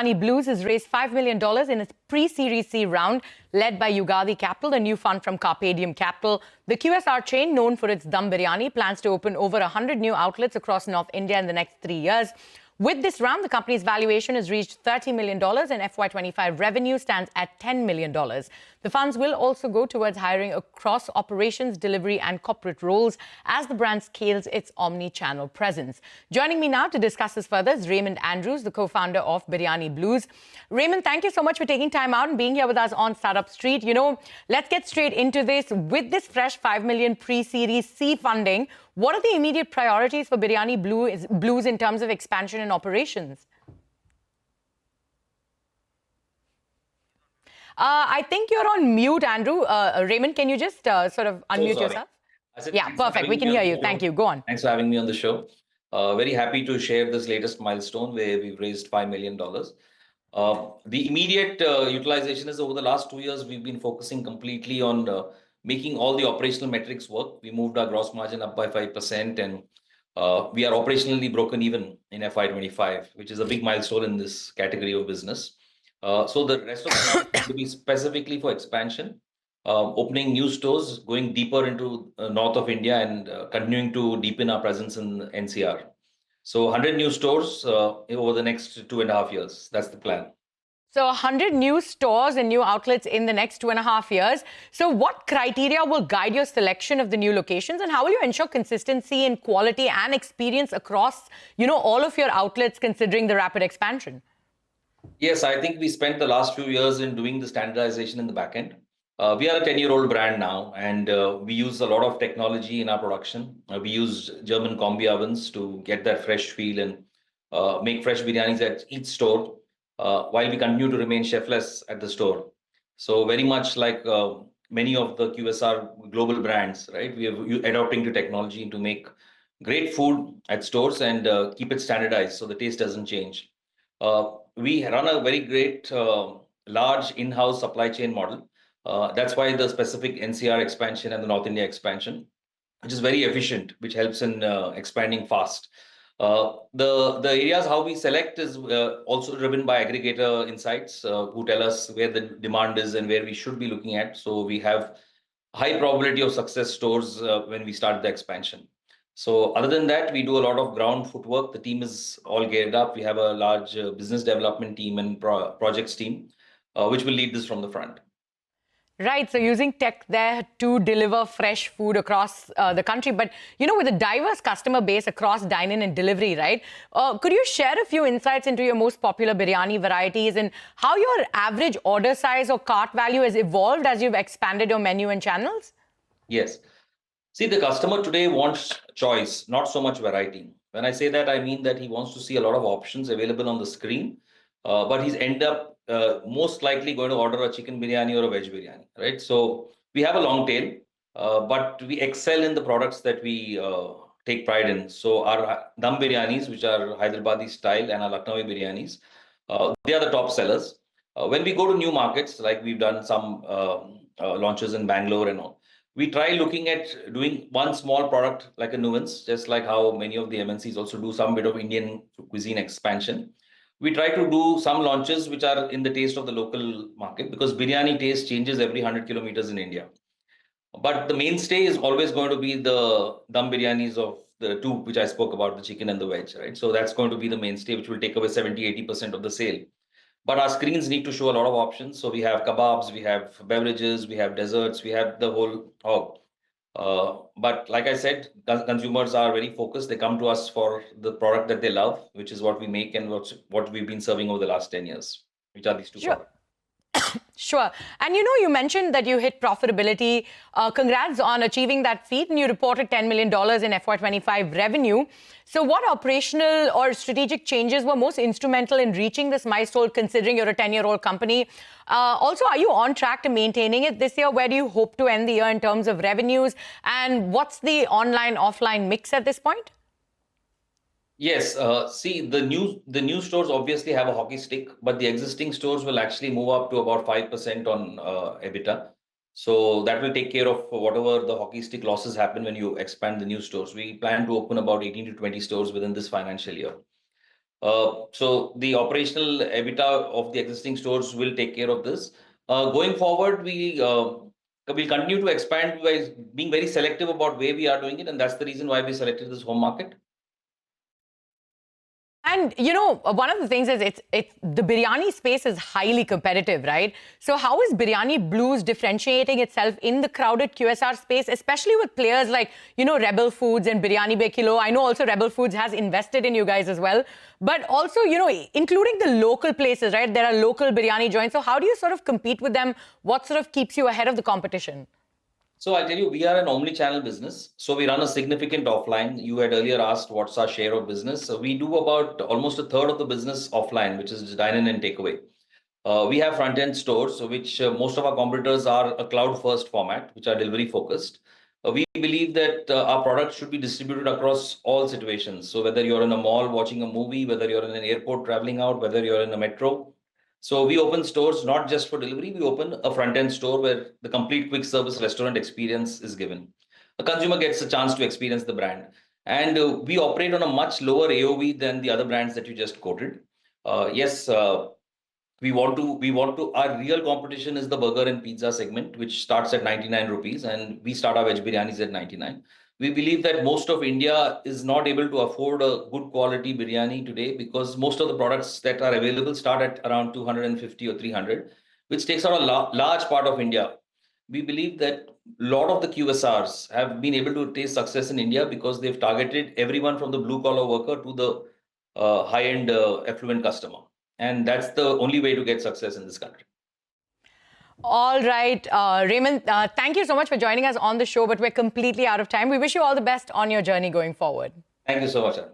Biryani Blues has raised $5 million in its pre-Series C round, led by Yugi Capital, a new fund from Carpe Capital. The QSR chain, known for its dum biryani, plans to open over 100 new outlets across North India in the next 3 years. With this round, the company's valuation has reached $30 million and FY25 revenue stands at $10 million. The funds will also go towards hiring across operations, delivery and corporate roles as the brand scales its omni-channel presence. Joining me now to discuss this further is Raymond Andrew, the co-founder of Biryani Blues. Raymond, thank you so much for taking time out and being here with us on Startup Street. Let's get straight into this. With this fresh $5 million pre-Series C funding, what are the immediate priorities for Biryani Blues in terms of expansion and operations? I think you're on mute, Andrew. Raymond, can you just sort of unmute yourself? Yeah, perfect. We can hear you. Thank you. Go on. Thanks for having me on the show. Very happy to share this latest milestone where we've raised $5 million. The immediate utilization is over the last 2 years, we've been focusing completely on making all the operational metrics work. We moved our gross margin up by 5% and we are operationally broken even in FY25, which is a big milestone in this category of business. So the rest of the is going to be specifically for expansion, opening new stores, going deeper into north of India and continuing to deepen our presence in NCR. So 100 new stores over the next 2.5 years. That's the plan. So 100 new stores and new outlets in the next 2.5 years. So what criteria will guide your selection of the new locations and how will you ensure consistency in quality and experience across, all of your outlets considering the rapid expansion? Yes, I think we spent the last few years in doing the standardization in the back end. We are a 10-year-old brand now, and we use a lot of technology in our production. We use German combi ovens to get that fresh feel and make fresh biryanis at each store, while we continue to remain chefless at the store. So very much like many of the QSR global brands, right? We are adopting to technology to make great food at stores and keep it standardized so the taste doesn't change. We run a very great, large in-house supply chain model. That's why the specific NCR expansion and the North India expansion, which is very efficient, which helps in expanding fast. The areas how we select is also driven by aggregator insights who tell us where the demand is and where we should be looking at. So we have high probability of success stores when we start the expansion. So other than that, we do a lot of ground footwork. The team is all geared up. We have a large business development team and projects team, which will lead this from the front. Right. So using tech there to deliver fresh food across the country. But, with a diverse customer base across dine-in and delivery, right? Could you share a few insights into your most popular biryani varieties and how your average order size or cart value has evolved as you've expanded your menu and channels? Yes. See, the customer today wants choice, not so much variety. When I say that, I mean that he wants to see a lot of options available on the screen, but he's end up most likely going to order a chicken biryani or a veg biryani, right? So we have a long tail, but we excel in the products that we take pride in. So our dum biryanis, which are Hyderabadi style, and our Lucknowi biryanis, they are the top sellers. When we go to new markets, like we've done some launches in Bangalore and all, we try looking at doing one small product like a nuance, just like how many of the MNCs also do some bit of Indian cuisine expansion. We try to do some launches which are in the taste of the local market because biryani taste changes every 100 kilometers in India. But the mainstay is always going to be the dum biryanis of the two, which I spoke about, the chicken and the veg, right? So that's going to be the mainstay, which will take away 70-80% of the sale. But our screens need to show a lot of options. So we have kebabs, we have beverages, we have desserts, we have the whole hog. But like I said, consumers are very focused. They come to us for the product that they love, which is what we make and what we've been serving over the last 10 years, which are these two products. Sure. And you mentioned that you hit profitability. Congrats on achieving that feat. And you reported $10 million in FY25 revenue. So what operational or strategic changes were most instrumental in reaching this milestone, considering you're a 10-year-old company? Also, are you on track to maintaining it this year? Where do you hope to end the year in terms of revenues? And what's the online-offline mix at this point? Yes, see, the new stores obviously have a hockey stick, but the existing stores will actually move up to about 5% on EBITDA. So that will take care of whatever the hockey stick losses happen when you expand the new stores. We plan to open about 18 to 20 stores within this financial year. So the operational EBITDA of the existing stores will take care of this. Going forward, we'll continue to expand by being very selective about where we are doing it, and that's the reason why we selected this home market. And you know, one of the things is it's the biryani space is highly competitive, right? So how is Biryani Blues differentiating itself in the crowded QSR space, especially with players like, you know, Rebel Foods and Biryani Be Kilo? I know also Rebel Foods has invested in you guys as well, but also, you know, including the local places, right? There are local biryani joints. So how do you sort of compete with them? What sort of keeps you ahead of the competition? So I tell you, we are an omni-channel business. So we run a significant offline. You had earlier asked what's our share of business. So we do about almost a third of the business offline, which is dine-in and takeaway. We have front-end stores, so which most of our competitors are a cloud-first format, which are delivery-focused. We believe that our products should be distributed across all situations. So whether you're in a mall watching a movie, whether you're in an airport traveling out, whether you're in a metro. So we open stores not just for delivery, we open a front-end store where the complete quick service restaurant experience is given. A consumer gets a chance to experience the brand. And we operate on a much lower AOV than the other brands that you just quoted. Yes, our real competition is the burger and pizza segment, which starts at 99 rupees, and we start our veg biryanis at 99. We believe that most of India is not able to afford a good quality biryani today because most of the products that are available start at around 250 or 300, which takes out a large part of India. We believe that a lot of the QSRs have been able to taste success in India because they've targeted everyone from the blue collar worker to the high-end affluent customer. And that's the only way to get success in this country. All right, Raymond, thank you so much for joining us on the show, but we're completely out of time. We wish you all the best on your journey going forward. Thank you so much, Anand.